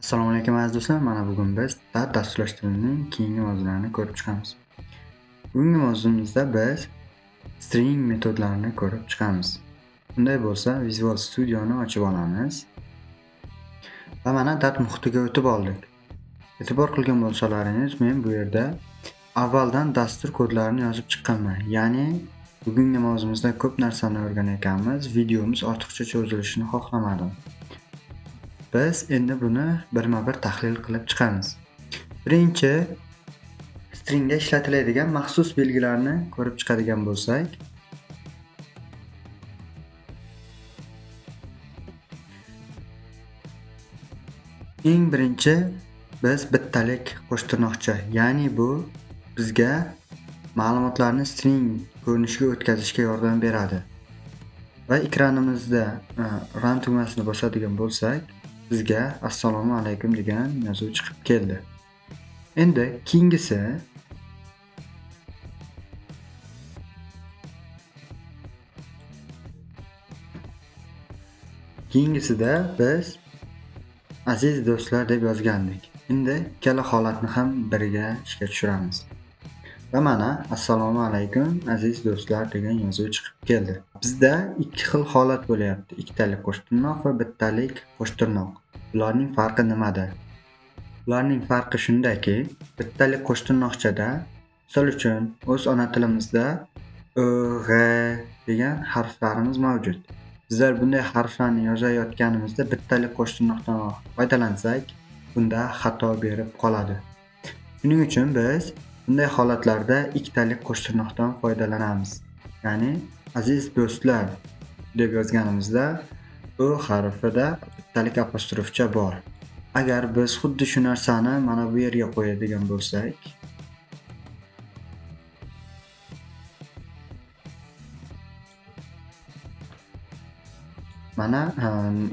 Assalomu alaykum aziz do'stlar. Mana bugun biz Dart dasturlashtiruvning keyingi mavzularini ko'rib chiqamiz. Bugungi mavzumizda biz string metodlarini ko'rib chiqamiz. Bunday bo'lsa, Visual Studioni ochib olamiz. Va mana Dart muhitiga o'tib oldik. E'tibor qilgan bo'lsalaringiz, men bu yerda avvaldan dastur kodlarini yozib chiqqanman. Ya'ni bugungi mavzumizda ko'p narsani o'rganayotganmiz. Videomiz ortiqcha cho'zilishini xohlamadim. Biz endi buni birma-bir tahlil qilib chiqamiz. Birinchi stringga ishlatiladigan maxsus belgilarni ko'rib chiqadigan bo'lsak, eng birinchi biz bittalik qo'shtirnoqcha, ya'ni bu bizga ma'lumotlarni string ko'rinishiga o'tkazishga yordam beradi. Va ekranimizda run tugmasini bosadigan bo'lsak, bizga assalomu alaykum degan yozuv chiqib keldi. Endi keyingisida biz aziz do'stlar deb yozgandik. Endi ikkala holatni ham biriga ishga tushiramiz. Va mana assalomu alaykum aziz do'stlar degan yozuv chiqib keldi. Bizda ikki xil holat bo'lyapti. Ikkitalik qo'shtirnoq va bittalik qo'shtirnoq. Bularning farqi nimada? Ularning farqi shundaki, bittalik qo'shtirnoqchada, misol uchun, o'z ona tilimizda o, g degan harflarimiz mavjud. Bizlar bunday harflarni yozayotganimizda bittalik qo'shtirnoqdan foydalansak, bunda xato berib qoladi. Shuning uchun biz bunday holatlarda ikkitalik qo'shtirnoqdan foydalanamiz. Ya'ni aziz do'stlar deb yozganimizda o harfida bittalik apostrofcha bor. Agar biz xuddi shu narsani mana bu yerga qo'yadigan bo'lsak, mana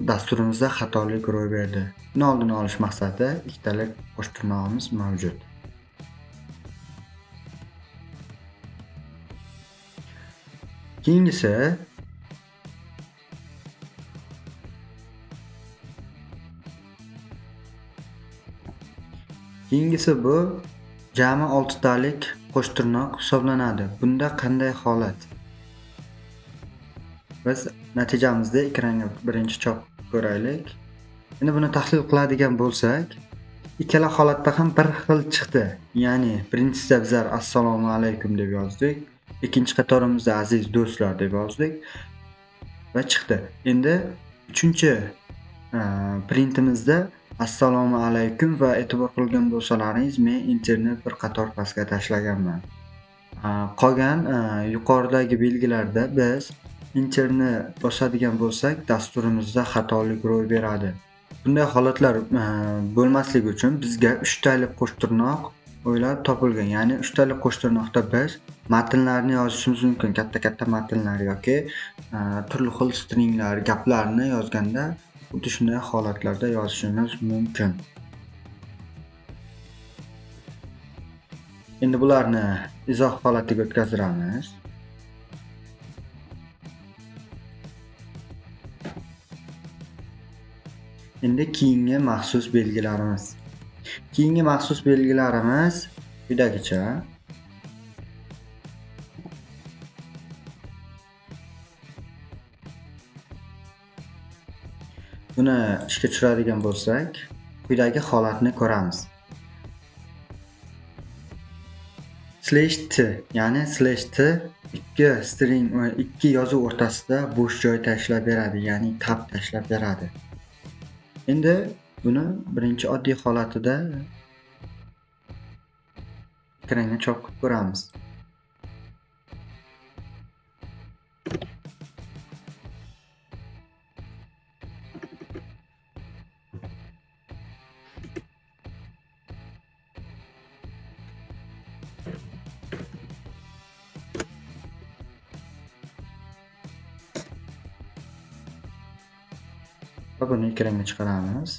dasturimizda xatolik ro'y berdi. Buni oldini olish maqsadida ikkitalik qo'shtirnog'imiz mavjud. Keyingisi bu jami 6 talik qo'shtirnoq hisoblanadi. Bunda qanday holat? Biz natijamizda ekranga birinchi chop ko'raylik. Endi buni tahlil qiladigan bo'lsak, ikkala holatda ham bir xil chiqdi. Ya'ni birinchisida bizlar assalomu alaykum deb yozdik, ikkinchi qatorimizda aziz do'stlar deb yozdik va chiqdi. Endi uchinchi printimizda assalomu alaykum va e'tibor qilgan bo'lsalaringiz, men enterni bir qator pastga tashlaganman. Qolgan yuqoridagi belgilarda biz enterni bosadigan bo'lsak, dasturimizda xatolik ro'y beradi. Bunday holatlar bo'lmasligi uchun bizga 3 talik qo'shtirnoq o'ylab topilgan. Ya'ni 3 talik qo'shtirnoqda biz matnlarni yozishimiz mumkin. Katta-katta matnlar yoki turli xil stringlar, gaplarni yozganda xuddi shunday holatlarda yozishimiz mumkin. Endi bularni izoh holatiga o'tkazamiz. Endi keyingi maxsus belgilarimiz. Keyingi maxsus belgilarimiz quyidagicha. Buni ishga tushiradigan bo'lsak, quyidagi holatni ko'ramiz. /t, ya'ni /t ikki string va ikki yozuv o'rtasida bo'sh joy tashlab beradi, ya'ni tab tashlab beradi. Endi buni birinchi oddiy holatida ekranga chop qilib ko'ramiz. Va buni ekranga chiqaramiz.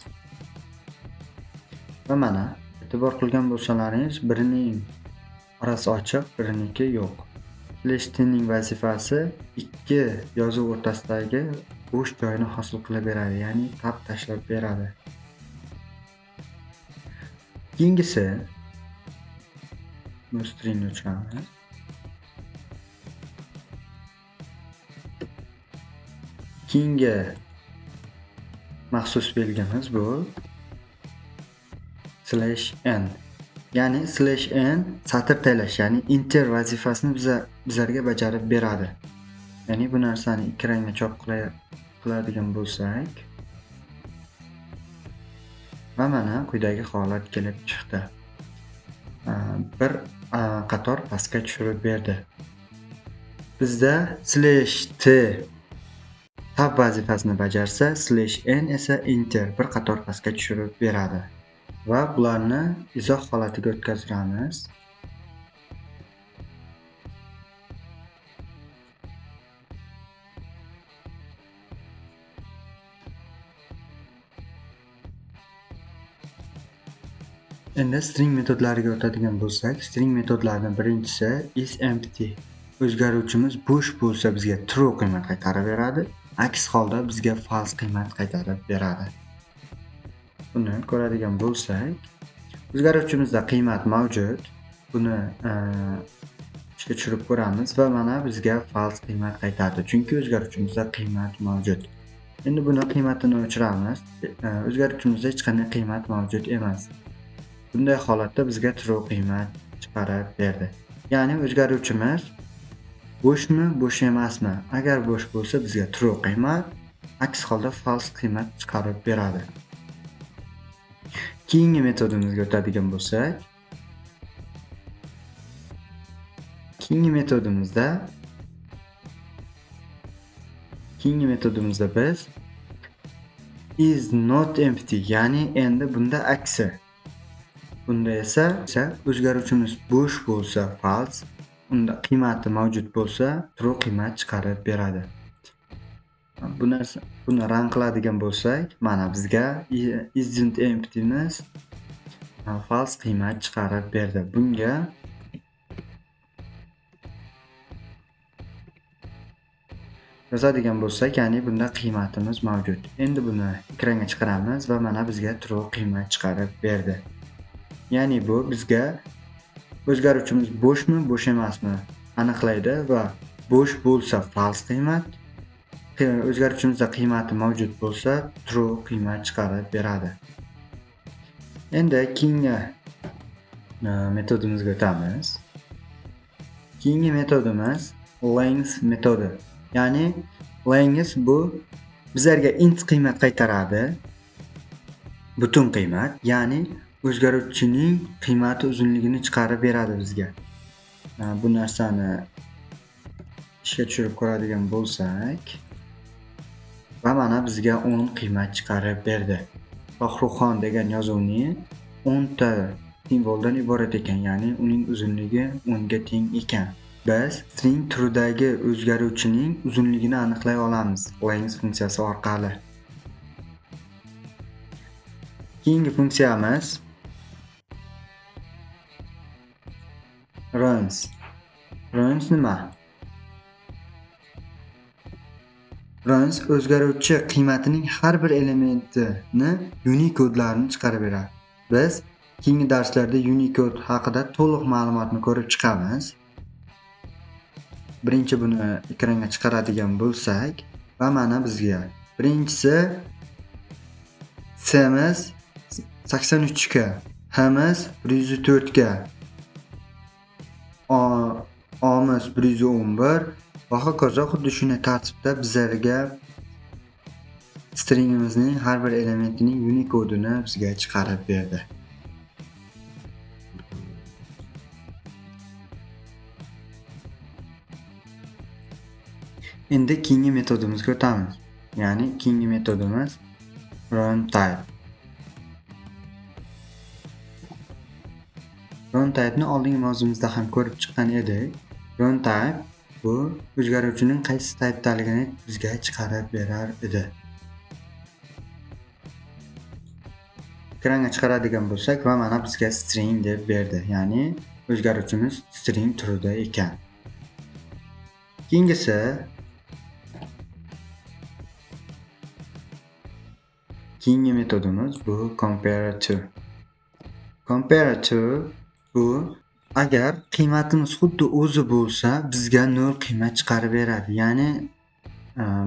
Va mana e'tibor qilgan bo'lsalaringiz, birining orasi ochiq, biriniki yo'q. /t'ning vazifasi ikki yozuv o'rtasidagi bo'sh joyni hosil qilib beradi, ya'ni tab tashlab beradi. Keyingisi bu stringni o'chiramiz. Keyingi maxsus belgimiz bu /n. Ya'ni /n satr taylash, ya'ni enter vazifasini bizlarga bajarib beradi. Ya'ni bu narsani ekranga chop qiladigan bo'lsak, va mana quyidagi holat kelib chiqdi. Bir qator pastga tushirib berdi. Bizda /t tab vazifasini bajarsa, /n esa enter bir qator pastga tushirib beradi. Va bularni izoh holatiga o'tkazamiz. Endi string metodlariga o'tadigan bo'lsak, string metodlaridan birinchisi isEmpty. O'zgaruvchimiz bo'sh bo'lsa bizga true qiymat qaytarib beradi, aks holda bizga false qiymat qaytarib beradi. Buni ko'radigan bo'lsak, o'zgaruvchimizda qiymat mavjud. Buni ishga tushirib ko'ramiz va mana bizga false qiymat qaytardi, chunki o'zgaruvchimizda qiymat mavjud. Endi buni qiymatini o'chiramiz. O'zgaruvchimizda hech qanday qiymat mavjud emas. Bunday holatda bizga true qiymat chiqarib berdi. Ya'ni o'zgaruvchimiz bo'shmi, bo'sh emasmi? Agar bo'sh bo'lsa bizga true qiymat, aks holda false qiymat chiqarib beradi. Keyingi metodimizga o'tadigan bo'lsak, keyingi metodimizda biz is not empty, ya'ni endi bunda aksi. Bunda esa o'zgaruvchimiz bo'sh bo'lsa false, unda qiymati mavjud bo'lsa true qiymat chiqarib beradi. Buni run qiladigan bo'lsak, mana bizga isn't empty'miz false qiymat chiqarib berdi. Bunga yozadigan bo'lsak, ya'ni bunda qiymatimiz mavjud. Endi buni ekranga chiqaramiz va mana bizga true qiymat chiqarib berdi. Ya'ni bu bizga o'zgaruvchimiz bo'shmi, bo'sh emasmi aniqlaydi va bo'sh bo'lsa false qiymat, o'zgaruvchimizda qiymati mavjud bo'lsa true qiymat chiqarib beradi. Endi keyingi metodimizga o'tamiz. Keyingi metodimiz length metodi. Ya'ni length bu bizlarga int qiymat qaytaradi. Butun qiymat, ya'ni o'zgaruvchining qiymati uzunligini chiqarib beradi bizga. Bu narsani ishga tushirib ko'radigan bo'lsak, va mana bizga 10 qiymat chiqarib berdi. Shohruxxon degan yozuvni 10 ta simvoldan iborat ekan, ya'ni uning uzunligi 10 ga teng ekan. Biz string turidagi o'zgaruvchining uzunligini aniqlay olamiz length funksiyasi orqali. Keyingi funksiyamiz runs. Runs nima? Runs o'zgaruvchi qiymatining har bir elementini Unicode-larini chiqarib beradi. Biz keyingi darslarda Unicode haqida to'liq ma'lumotni ko'rib chiqamiz. Birinchi buni ekranga chiqaradigan bo'lsak, va mana bizga birinchisi C'miz 83 ga, H'miz 104 ga, O'miz 111 va hokazo. Xuddi shunday tartibda bizlarga stringimizning har bir elementining Unicode-ini bizga chiqarib berdi. Endi keyingi metodimizga o'tamiz. Ya'ni keyingi metodimiz runType. runType'ni oldingi mavzumizda ham ko'rib chiqqan edik. runType bu o'zgaruvchining qaysi typedaligini bizga chiqarib berar edi. Ekranga chiqaradigan bo'lsak, va mana bizga string deb berdi. Ya'ni o'zgaruvchimiz string turida ekan. Keyingi metodimiz bu comparator. Comparative bu agar qiymatimiz xuddi o'zi bo'lsa, bizga 0 qiymat chiqarib beradi. Ya'ni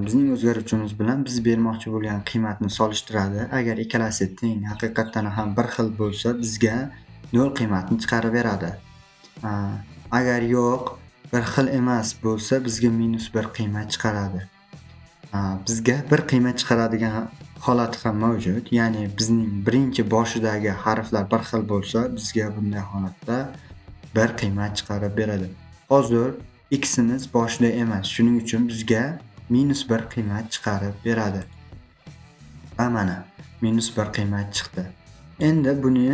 bizning o'zgaruvchimiz bilan biz bermoqchi bo'lgan qiymatni solishtiradi. Agar ikkalasi teng, haqiqatan ham bir xil bo'lsa, bizga 0 qiymatni chiqarib beradi. Agar yo'q, bir xil emas bo'lsa, bizga -1 qiymat chiqaradi. Bizga bir qiymat chiqaradigan holat ham mavjud. Ya'ni bizning birinchi boshidagi harflar bir xil bo'lsa, bizga bunday holatda bir qiymat chiqarib beradi. Hozir x'imiz boshida emas, shuning uchun bizga -1 qiymat chiqarib beradi. Va mana -1 qiymat chiqdi. Endi buni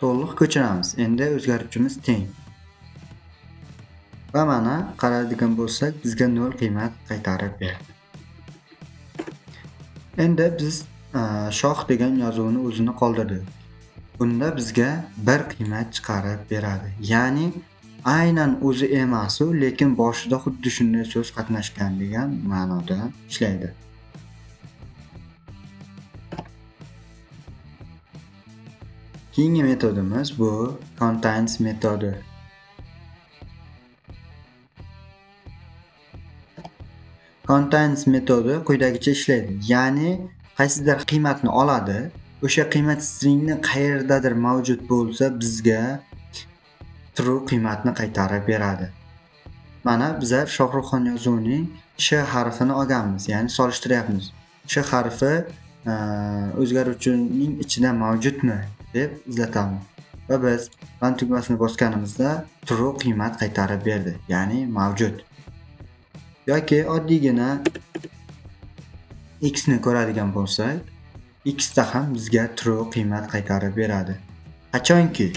to'liq ko'chiramiz. Endi o'zgaruvchimiz teng. Va mana qaraydigan bo'lsak, bizga 0 qiymat qaytarib berdi. Endi biz shoh degan yozuvni o'zini qoldirdik. Bunda bizga 1 qiymat chiqarib beradi. Ya'ni aynan o'zi emas-u, lekin boshida xuddi shunday so'z qatnashgan degan ma'noda ishlaydi. Keyingi metodimiz bu contains metodi. Contains metodi quyidagicha ishlaydi. Ya'ni qaysidir qiymatni oladi, o'sha qiymat stringni qayerdadir mavjud bo'lsa, bizga true qiymatni qaytarib beradi. Mana bizlar Shohruxxon yozuvining sh harfini olganmiz, ya'ni solishtiryapmiz. Sh harfi o'zgaruvchining ichida mavjudmi deb izlatamiz. Va biz run tugmasini bosganimizda true qiymat qaytarib berdi, ya'ni mavjud. Yoki oddiygina x ni ko'radigan bo'lsak, x da ham bizga true qiymat qaytarib beradi. Qachonki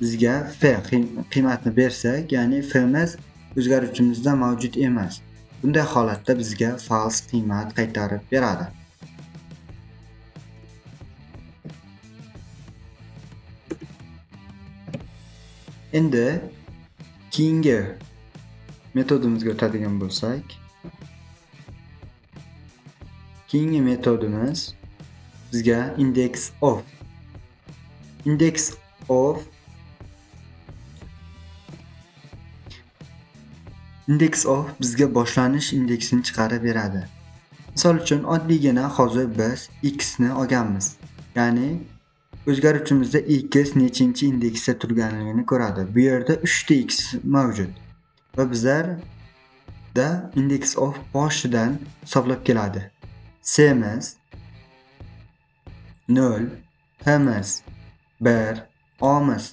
bizga f qiymatni bersak, ya'ni f'imiz o'zgaruvchimizda mavjud emas. Bunday holatda bizga false qiymat qaytarib beradi. Endi keyingi metodimizga o'tadigan bo'lsak, keyingi metodimiz bizga index of. Index of bizga boshlanish indeksini chiqarib beradi. Misol uchun oddiygina hozir biz x ni olganmiz. Ya'ni o'zgaruvchimizda x nechinchi indeksda turganligini ko'radi. Bu yerda 3 ta x mavjud. Va bizlarda index of boshidan hisoblab keladi. C'miz 0, H'miz 1, O'miz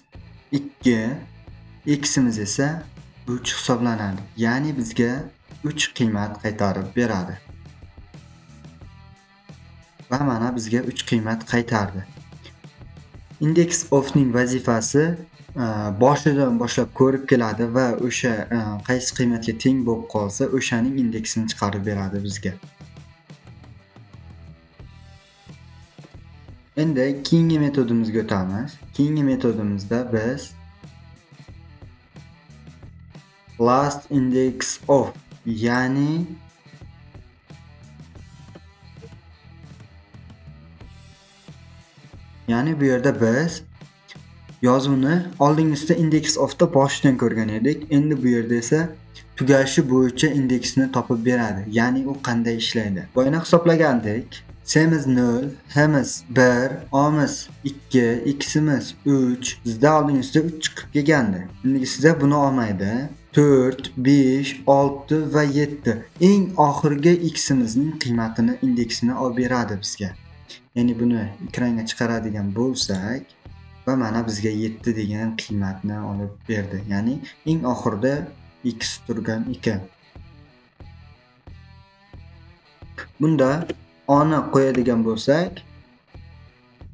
2, x'imiz esa 3 hisoblanadi. Ya'ni bizga 3 qiymat qaytarib beradi. Va mana bizga 3 qiymat qaytardi. Index of'ning vazifasi boshidan boshlab ko'rib keladi va o'sha qaysi qiymatga teng bo'lib qolsa, o'shaning indeksini chiqarib beradi bizga. Endi keyingi metodimizga o'tamiz. Keyingi metodimizda biz last index of, ya'ni bu yerda biz yozuvni oldingisida index of'da boshidan ko'rgan edik. Endi bu yerda esa tugashi bo'yicha indeksni topib beradi. Ya'ni u qanday ishlaydi? Boyana hisoblagandik. C'miz 0, H'miz 1, O'miz 2, x'imiz 3. Bizda oldingisida 3 chiqib kelgandi. Endigisida buni olmaydi. 4, 5, 6 va 7. Eng oxirgi x'imizning qiymatini, indeksini olib beradi bizga. Ya'ni buni ekranga chiqaradigan bo'lsak, va mana bizga 7 degan qiymatni olib berdi. Ya'ni eng oxirida x turgan ekan. Bunda o'ni qo'yadigan bo'lsak,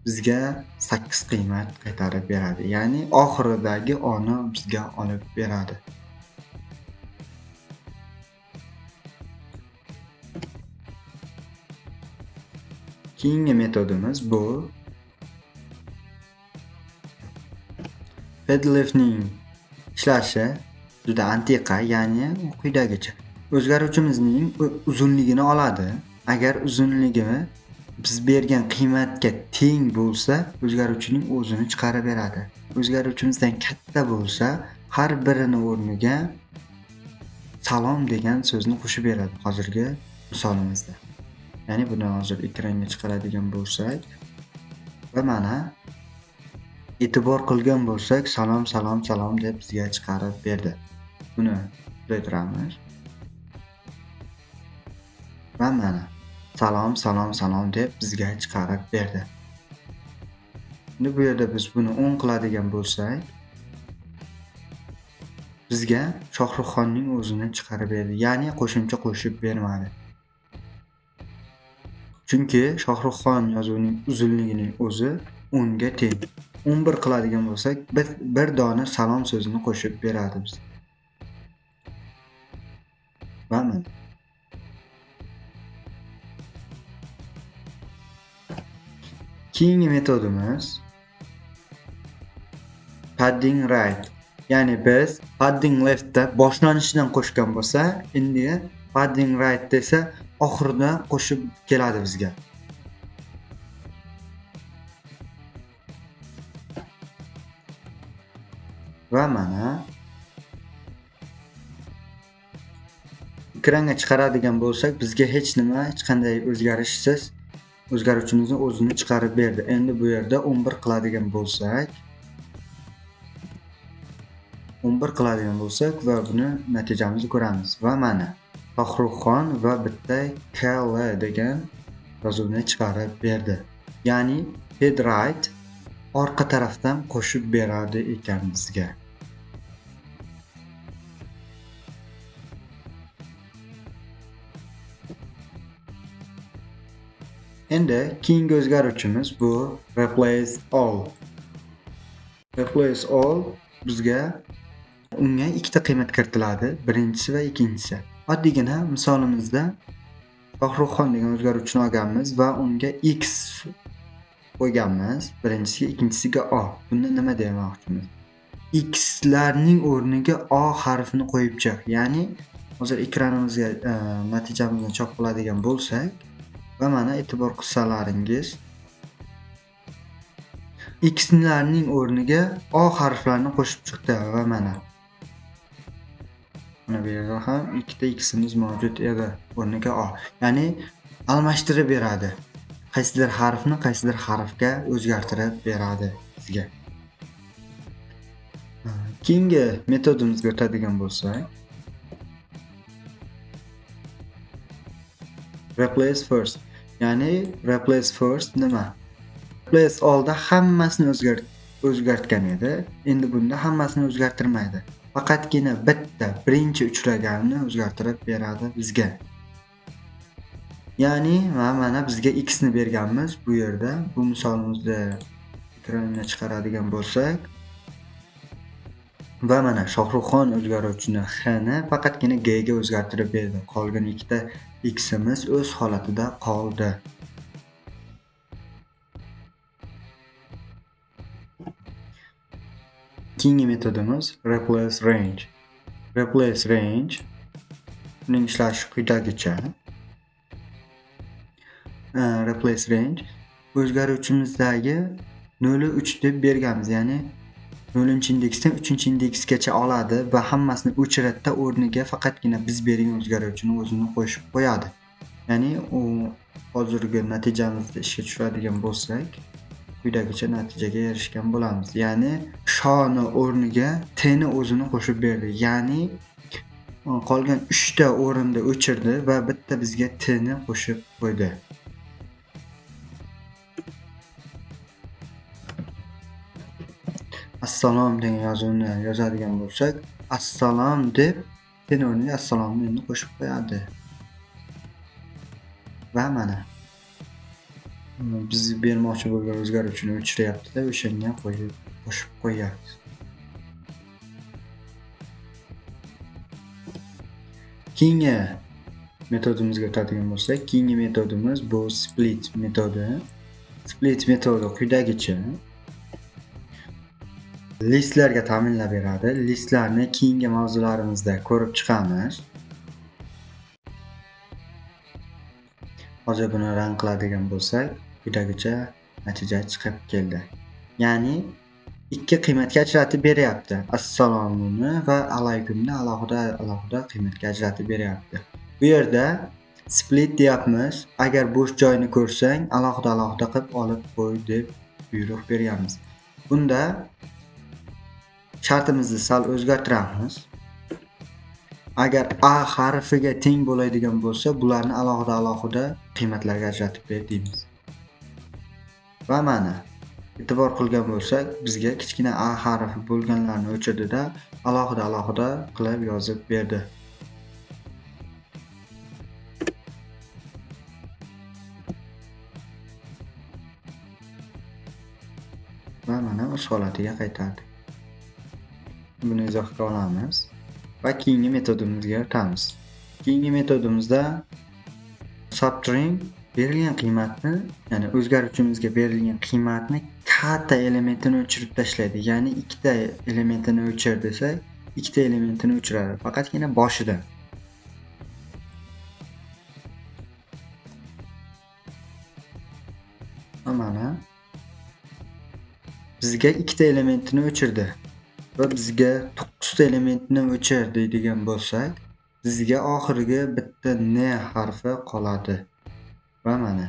bizga 8 qiymat qaytarib beradi. Ya'ni oxiridagi o'ni bizga olib beradi. Keyingi metodimiz bu Fedlifning ishlashi juda antiqa, ya'ni quyidagicha. O'zgaruvchimizning uzunligini oladi. Agar uzunligi biz bergan qiymatga teng bo'lsa, o'zgaruvchining o'zini chiqarib beradi. O'zgaruvchimizdan katta bo'lsa, har birini o'rniga salom degan so'zni qo'shib beradi hozirgi misolimizda. Ya'ni buni hozir ekranga chiqaradigan bo'lsak va mana e'tibor qilgan bo'lsak, salom salom salom deb bizga chiqarib berdi. Buni keltiramiz. Va mana salom salom salom deb bizga chiqarib berdi. Endi bu yerda biz buni 10 qiladigan bo'lsak, bizga Shohruxxonning o'zini chiqarib berdi. Ya'ni qo'shimcha qo'shib bermadi. Chunki Shohruxxon yozuvining uzunligining o'zi 10 ga teng. 11 qiladigan bo'lsak, bir dona salom so'zini qo'shib beradi biz. Va mana keyingi metodimiz padding right. Ya'ni biz padding left'da boshlanishidan qo'shgan bo'lsa, endi padding right desa oxirida qo'shib keladi bizga. Va mana ekranga chiqaradigan bo'lsak, bizga hech qanday o'zgarishsiz o'zgaruvchimizni o'zini chiqarib berdi. Endi bu yerda 11 qiladigan bo'lsak, va buni natijamizni ko'ramiz. Va mana Shohruxxon va bitta KL degan yozuvni chiqarib berdi. Ya'ni head right orqa tarafdan qo'shib beradi ekan bizga. Endi keyingi o'zgaruvchimiz bu replace all. Replace all bizga unga ikkita qiymat kiritiladi, birinchisi va ikkinchisi. Oddiygina misolimizda Shohruxxon degan o'zgaruvchini olganmiz va unga x qo'yganmiz, birinchisiga, ikkinchisiga o. Bunda nima demoqchimiz? X larning o'rniga o harfini qo'yib chiq. Ya'ni hozir ekranimizga natijamizni chop qiladigan bo'lsak, va mana e'tibor qilsalaringiz, x larning o'rniga o harflarini qo'shib chiqdi va mana bu yerda ham ikkita x'imiz mavjud edi, o'rniga o. Ya'ni almashtirib beradi. Qaysidir harfni qaysidir harfga o'zgartirib beradi bizga. Keyingi metodimizga o'tadigan bo'lsak, replace first. Ya'ni replace first nima? Replace all'da hammasini o'zgartgan edi. Endi bunda hammasini o'zgartirmaydi. Faqatgina bitta birinchi uchraganini o'zgartirib beradi bizga. Ya'ni mana bizga x ni berganmiz bu yerda. Bu misolimizda ekranga chiqaradigan bo'lsak, va mana Shohruxxon o'zgaruvchini x ni faqatgina g ga o'zgartirib berdi. Qolgan ikkita x'imiz o'z holatida qoldi. Keyingi metodimiz replace range. Replace range uning ishlashi quyidagicha. Replace range o'zgaruvchimizdagi 0.3 deb berganmiz, ya'ni 0-indeksdan 3-indeksgacha oladi va hammasini o'chiradi, o'rniga faqatgina biz bergan o'zgaruvchini o'zini qo'shib qo'yadi. Ya'ni u hozirgi natijamizda ishga tushiradigan bo'lsak, quyidagicha natijaga erishgan bo'lamiz. Ya'ni shoni o'rniga t ni o'zini qo'shib berdi. Ya'ni qolgan 3 ta o'rinda o'chirdi va bitta bizga t ni qo'shib qo'ydi. Assalom degan yozuvni yozadigan bo'lsak, assalom deb t ni o'rniga assalomni endi qo'shib qo'yadi. Va mana biz bermoqchi bo'lgan o'zgaruvchini o'chiryapti-da, o'shanga qo'shib qo'yapti. Keyingi metodimizga o'tadigan bo'lsak, keyingi metodimiz bu split metodi. Split metodi quyidagicha. Listlarga ta'minlab beradi. Listlarni keyingi mavzularimizda ko'rib chiqamiz. Hozir buni run qiladigan bo'lsak, quyidagicha natija chiqib keldi. Ya'ni ikki qiymatga ajratib beryapti. Assalomuni va alaykumni alohida qiymatga ajratib beryapti. Bu yerda split deyapmiz. Agar bo'sh joyni ko'rsang, alohida qilib olib qo'y deb buyruq beryapmiz. Bunda shartimizni sal o'zgartiramiz. Agar a harfiga teng bo'ladigan bo'lsa, bularni alohida qiymatlarga ajratib ber deymiz. Va mana e'tibor qilgan bo'lsak, bizga kichkina a harfi bo'lganlarni o'chirdida alohida qilib yozib berdi. Va mana o'z holatiga qaytardi. Buni izohga olamiz va keyingi metodimizga o'tamiz. Keyingi metodimizda substring berilgan qiymatni, ya'ni o'zgaruvchimizga berilgan qiymatni katta elementini o'chirib tashlaydi. Ya'ni ikkita elementini o'chir desak, ikkita elementini o'chiradi, faqatgina boshida. Mana bizga ikkita elementini o'chirdi va bizga 9 ta elementni o'chir deydigan bo'lsak, bizga oxirgi bitta n harfi qoladi. Va mana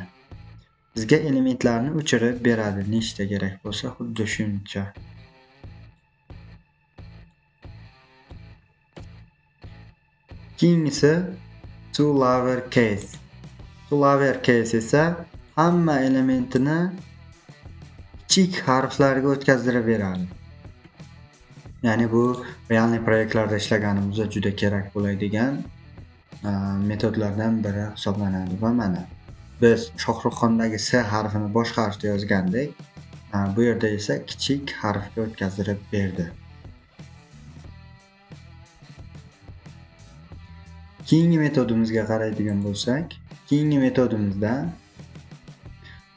bizga elementlarni o'chirib beradi, nechta kerak bo'lsa, xuddi shuncha. Keyingisi to lowercase. To lowercase esa hamma elementini kichik harflarga o'tkazdirib beradi. Ya'ni bu realniy proyektlarda ishlaganimizda juda kerak bo'ladigan metodlardan biri hisoblanadi. Va mana biz Shohruxxondagi S harfini boshqa harfda yozgandik. Bu yerda esa kichik harfga o'tkazdirib berdi. Keyingi metodimizga qaraydigan bo'lsak, keyingi metodimizda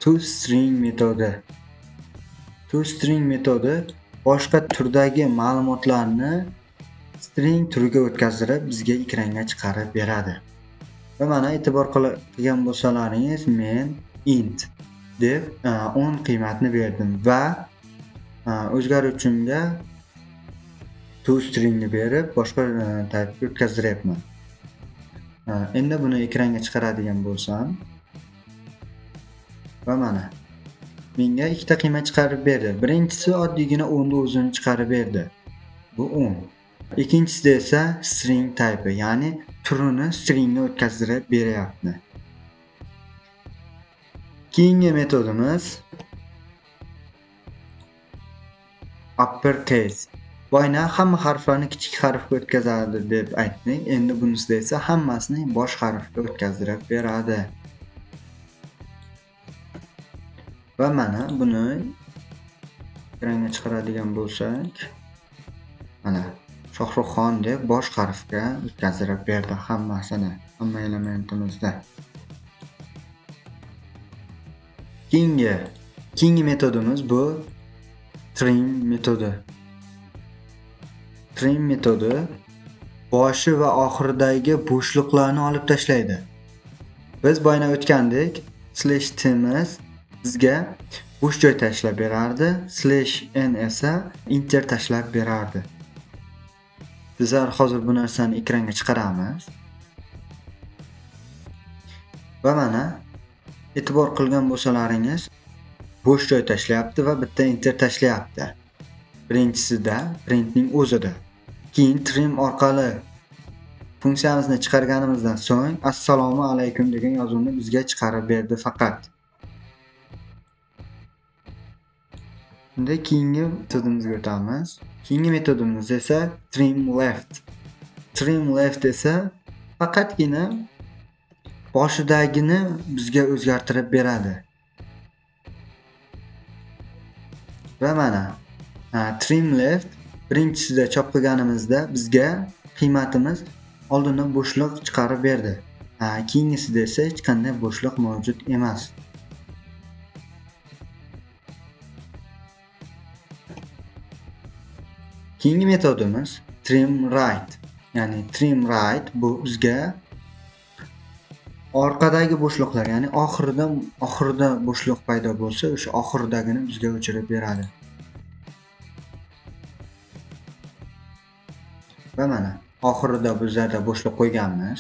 toString metodi. toString metodi boshqa turdagi ma'lumotlarni string turiga o'tkazdirib bizga ekranga chiqarib beradi. Va mana e'tibor qilgan bo'lsalaringiz, men int deb 10 qiymatni berdim va o'zgaruvchimga toStringni berib boshqa taybga o'tkazdiryapman. Endi buni ekranga chiqaradigan bo'lsam, va mana menga ikkita qiymat chiqarib berdi. Birinchisi oddiygina 10 ni o'zini chiqarib berdi. Bu 10. Ikkinchisida esa string type, ya'ni turini stringga o'tkazdirib beryapti. Keyingi metodimiz uppercase. Boyna hamma harflarni kichik harfga o'tkazadi deb aytdik. Endi bunisida esa hammasini bosh harfga o'tkazdirib beradi. Va mana buni ekranga chiqaradigan bo'lsak, mana Shohruxxon deb bosh harfga o'tkazdirib berdi hammasini, hamma elementimizda. Keyingi metodimiz bu trim metodi. Trim metodi boshi va oxiridagi bo'shliqlarni olib tashlaydi. Biz boyna o'tgandik, /timiz bizga bo'sh joy tashlab berardi, /n esa enter tashlab berardi. Bizlar hozir bu narsani ekranga chiqaramiz. Va mana e'tibor qilgan bo'lsalaringiz, bo'sh joy tashlayapti va bitta enter tashlayapti. Birinchisida printning o'zida. Keyin trim orqali funksiyamizni chiqarganimizdan so'ng assalomu alaykum degan yozuvni bizga chiqarib berdi faqat. Endi keyingi metodimizga o'tamiz. Keyingi metodimiz esa trim left. Trim left esa faqatgina boshidagini bizga o'zgartirib beradi. Va mana trim left birinchisida chop qilganimizda bizga qiymatimiz oldindan bo'shliq chiqarib berdi. Keyingisida esa hech qanday bo'shliq mavjud emas. Keyingi metodimiz trim right. Ya'ni trim right bu bizga orqadagi bo'shliqlar, ya'ni oxirida bo'shliq paydo bo'lsa, o'sha oxiridagini bizga o'chirib beradi. Va mana oxirida bizlarda bo'shliq qo'yganmiz.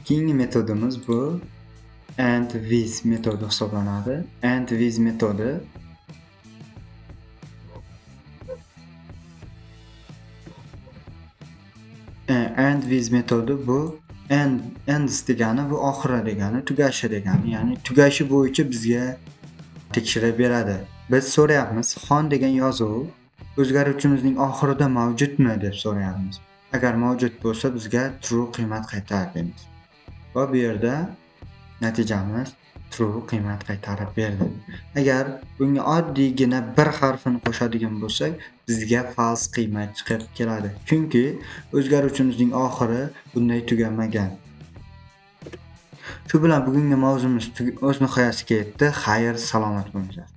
Keyingi metodimiz bu and with metodi hisoblanadi. And with metodi bu ends degani bu oxiri degani, tugashi degani, ya'ni tugashi bo'yicha bizga tekshirib beradi. Biz so'rayapmiz, xon degan yozuv o'zgaruvchimizning oxirida mavjudmi deb so'rayapmiz. Agar mavjud bo'lsa bizga true qiymat qaytar deymiz. Va bu yerda natijamiz true qiymat qaytarib berdi. Agar bunga oddiygina bir harfini qo'shadigan bo'lsak, bizga false qiymat chiqib keladi. Chunki o'zgaruvchimizning oxiri bunday tugamagan. Shu bilan bugungi mavzumiz o'z nihoyasiga yetdi. Xayr, salomat bo'linglar.